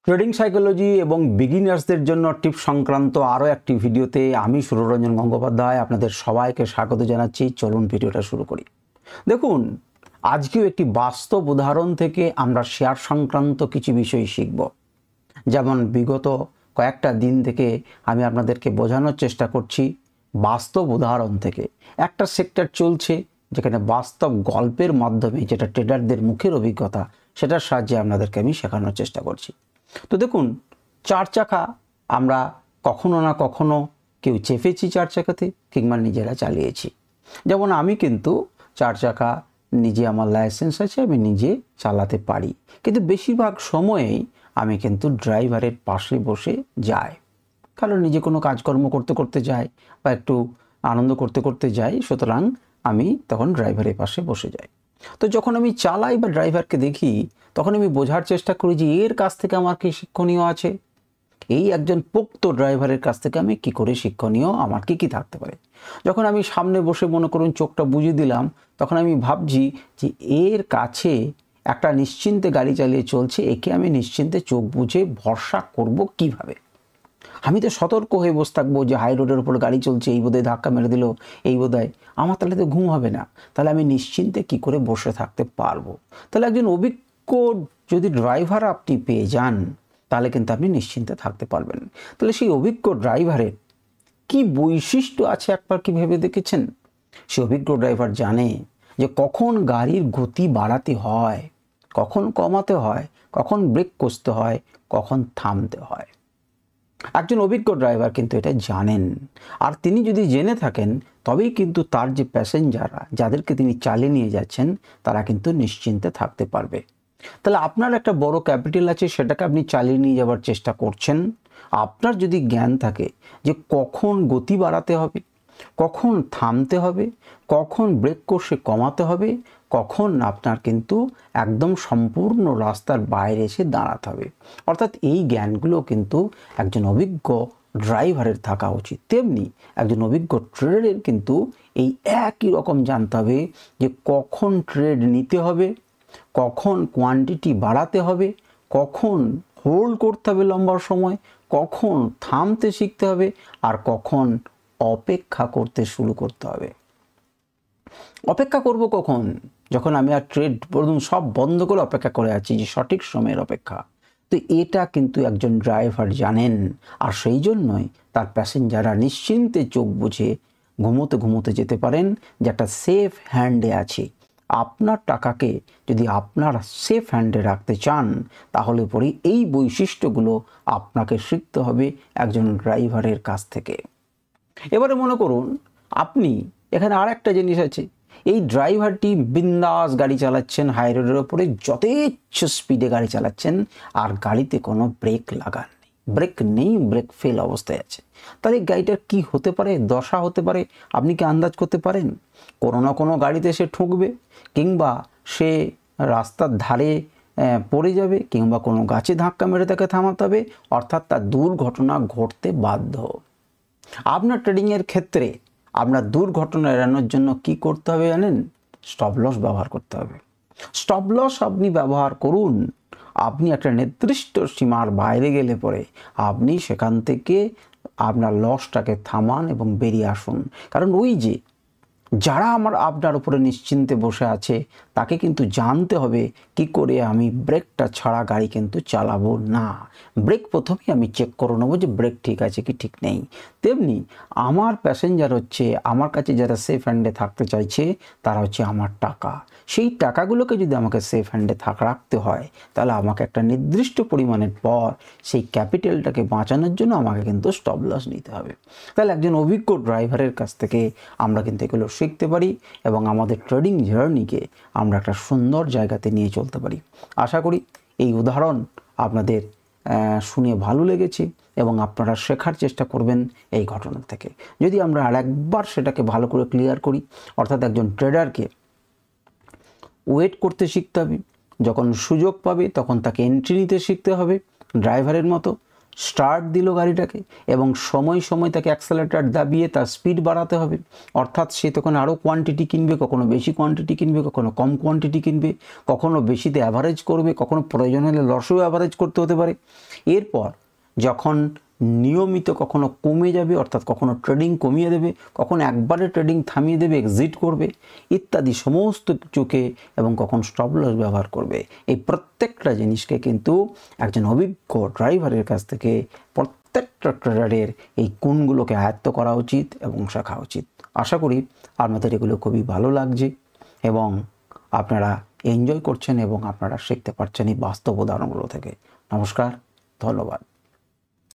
Trading psychology এবং বিগিনার্সদের জন্য টিপ সংক্রান্ত আরও একটি ভিডিওতে আমি সুররঞ্জন গঙ্গোপাধ্যায় আপনাদের সবাইকে স্বাগত জানাচ্ছি। চলুন ভিডিওটা শুরু করি। দেখুন, আজকেও একটি বাস্তব উদাহরণ থেকে আমরা শেয়ার সংক্রান্ত কিছু বিষয় শিখব। যেমন বিগত কয়েকটা দিন থেকে আমি আপনাদেরকে বোঝানোর চেষ্টা করছি বাস্তব উদাহরণ থেকে একটা সেক্টর চলছে যেখানে বাস্তব গল্পের মাধ্যমে, যেটা ট্রেডারদের মুখের অভিজ্ঞতা, সেটার সাহায্যে আপনাদেরকে আমি শেখানোর চেষ্টা করছি। তো দেখুন, চার চাকা আমরা কখনো না কখনো কেউ চেপেছি চার চাকাতে, কিংবা নিজেরা চালিয়েছি। যেমন আমি কিন্তু চার চাকা নিজে, আমার লাইসেন্স আছে, আমি নিজে চালাতে পারি, কিন্তু বেশিরভাগ সময়েই আমি কিন্তু ড্রাইভারের পাশে বসে যাই, কারণ নিজে কোনো কাজকর্ম করতে করতে যাই বা একটু আনন্দ করতে করতে যাই, সুতরাং আমি তখন ড্রাইভারের পাশে বসে যাই। তো যখন আমি চালাই বা ড্রাইভারকে দেখি, তখন আমি বোঝার চেষ্টা করি যে এর কাছ থেকে আমার কি শিক্ষণীয় আছে, এই একজন পোক্ত ড্রাইভারের কাছ থেকে আমি কি করে শিক্ষণীয়, আমার কি কি থাকতে পারে। যখন আমি সামনে বসে মনে করুন চোখটা বুঝে দিলাম, তখন আমি ভাবছি যে এর কাছে একটা নিশ্চিন্তে গাড়ি চালিয়ে চলছে, একে আমি নিশ্চিন্তে চোখ বুঝে ভরসা করব কিভাবে। আমি তো সতর্ক হয়ে বসে থাকবো যে হাই রোডের উপর গাড়ি চলছে, এই বোধহয় ধাক্কা মেরে দিল, এই বোধহয় আমার, তাহলে তো ঘুম হবে না। তাহলে আমি নিশ্চিন্তে কি করে বসে থাকতে পারবো। তাহলে একজন অভিজ্ঞ যদি ড্রাইভার আপনি পেয়ে যান, তাহলে কিন্তু আপনি নিশ্চিন্তে থাকতে পারবেন। তাহলে সেই অভিজ্ঞ ড্রাইভারের কি বৈশিষ্ট্য আছে একবার কি ভেবে দেখেছেন? সে অভিজ্ঞ ড্রাইভার জানে যে কখন গাড়ির গতি বাড়াতে হয়, কখন কমাতে হয়, কখন ব্রেক কষতে হয়, কখন থামতে হয়। একজন অভিজ্ঞ ড্রাইভার কিন্তু এটা জানেন। আর তিনি যদি জেনে থাকেন, তবেই কিন্তু তার যে প্যাসেঞ্জাররা, যাদেরকে তিনি চালিয়ে নিয়ে যাচ্ছেন, তারা কিন্তু নিশ্চিন্তে থাকতে পারবে। তাহলে আপনার একটা বড় ক্যাপিটাল আছে, সেটাকে আপনি চালিয়ে নিয়ে যাওয়ার চেষ্টা করছেন। আপনার যদি জ্ঞান থাকে যে কখন গতি বাড়াতে হবে, কখন থামতে হবে, কখন ব্রেক কষে কমাতে হবে, কখন আপনার কিন্তু একদম সম্পূর্ণ রাস্তার বাইরে এসে দাঁড়াতে হবে, অর্থাৎ এই জ্ঞানগুলো কিন্তু একজন অভিজ্ঞ ড্রাইভারের থাকা উচিত। তেমনি একজন অভিজ্ঞ ট্রেডারের কিন্তু এই একই রকম জানতে হবে যে কখন ট্রেড নিতে হবে, কখন কোয়ান্টিটি বাড়াতে হবে, কখন হোল্ড করতে হবে লম্বা সময়, কখন থামতে শিখতে হবে, আর কখন অপেক্ষা করতে শুরু করতে হবে। অপেক্ষা করব কখন? যখন আমি আর ট্রেড বলুন সব বন্ধ করে অপেক্ষা করে আছি, যে সঠিক সময়ের অপেক্ষা। তো এটা কিন্তু একজন ড্রাইভার জানেন, আর সেই জন্যই তার প্যাসেঞ্জাররা নিশ্চিন্তে চোখ বুঝে ঘুমোতে ঘুমোতে যেতে পারেন, যে একটা সেফ হ্যান্ডে আছে। আপনার টাকাকে যদি আপনার সেফ হ্যান্ডে রাখতে চান, তাহলে পরে এই বৈশিষ্ট্যগুলো আপনাকে শিখতে হবে একজন ড্রাইভারের কাছ থেকে। এবারে মনে করুন আপনি, এখানে আর একটা জিনিস আছে, এই ড্রাইভারটি বিন্দাস গাড়ি চালাচ্ছেন, হাই রোডের ওপরে যথেচ্ছ স্পিডে গাড়ি চালাচ্ছেন, আর গাড়িতে কোনো ব্রেক লাগান নেই, ব্রেক নেই, ব্রেক ফেল অবস্থায় আছে। তাহলে গাড়িটার কি হতে পারে, দশা হতে পারে, আপনি কি আন্দাজ করতে পারেন? কোনো না কোনো গাড়িতে সে ঠুকবে, কিংবা সে রাস্তার ধারে পড়ে যাবে, কিংবা কোনো গাছে ধাক্কা মেরে তাকে থামাতে হবে, অর্থাৎ তার দুর্ঘটনা ঘটতে বাধ্য। আপনার ট্রেডিংয়ের ক্ষেত্রে আপনার দুর্ঘটনা এড়ানোর জন্য কি করতে হবে জানেন? স্টপ লস ব্যবহার করতে হবে। স্টপ লস আপনি ব্যবহার করুন। আপনি একটা নির্দিষ্ট সীমার বাইরে গেলে পরে আপনি সেখান থেকে আপনার লসটাকে থামান এবং বেরিয়ে আসুন। কারণ ওই যে যারা আপনার উপরে নিশ্চিন্তে বসে আছে, তাকে কিন্তু জানতে হবে কি করে আমি ব্রেকটা ছাড়া গাড়ি কিন্তু চালাবো না। ব্রেক প্রথমেই আমি চেক করে নেবো যে ব্রেক ঠিক আছে কি ঠিক নেই। তেমনি আমার প্যাসেঞ্জার হচ্ছে, আমার কাছে যারা সেফ হ্যান্ডে থাকতে চাইছে, তারা হচ্ছে আমার টাকা। সেই টাকাগুলোকে যদি আমাকে সেফ হ্যান্ডে রাখতে হয়, তাহলে আমাকে একটা নির্দিষ্ট পরিমাণের পর সেই ক্যাপিটালটাকে বাঁচানোর জন্য আমাকে কিন্তু স্টপ লস নিতে হবে। তাহলে একজন অভিজ্ঞ ড্রাইভারের কাছ থেকে আমরা কিন্তু এগুলো শিখতে পারি, এবং আমাদের ট্রেডিং জার্নিকে আমরা একটা সুন্দর জায়গাতে নিয়ে চলতে পারি। আশা করি এই উদাহরণ আপনাদের শুনে ভালো লেগেছে, এবং আপনারা শেখার চেষ্টা করবেন এই ঘটনা থেকে। যদি আমরা আরেকবার সেটাকে ভালো করে ক্লিয়ার করি, অর্থাৎ একজন ট্রেডারকে ওয়েট করতে শিখতে হবে, যখন সুযোগ পাবে তখন তাকে এন্ট্রি নিতে শিখতে হবে ড্রাইভারের মতো, স্টার্ট দিল গাড়িটাকে এবং সময় সময় তাকে অ্যাক্সেলেরেটর দাবিয়ে তার স্পিড বাড়াতে হবে। অর্থাৎ সে তখন আরও কোয়ান্টিটি কিনবে, কখনো বেশি কোয়ান্টিটি কিনবে, কখনো কম কোয়ান্টিটি কিনবে, কখনো বেশিতে অ্যাভারেজ করবে, কখনো প্রয়োজন হলে লসও অ্যাভারেজ করতে হতে পারে। এরপর যখন নিয়মিত কখনো কমে যাবে, অর্থাৎ কখনো ট্রেডিং কমিয়ে দেবে, কখনো একবারে ট্রেডিং থামিয়ে দেবে, এক্সিট করবে ইত্যাদি সমস্ত কিছুকে, এবং কখন স্টপ লস ব্যবহার করবে, এই প্রত্যেকটা জিনিসকে কিন্তু একজন অভিজ্ঞ ড্রাইভারের কাছ থেকে প্রত্যেকটা ট্রেডারের এই গুণগুলোকে আয়ত্ত করা উচিত এবং শেখা উচিত। আশা করি আপনাদের এগুলো খুবই ভালো লাগছে এবং আপনারা এনজয় করছেন এবং আপনারা শিখতে পারছেন এই বাস্তব উদাহরণগুলো থেকে। নমস্কার, ধন্যবাদ।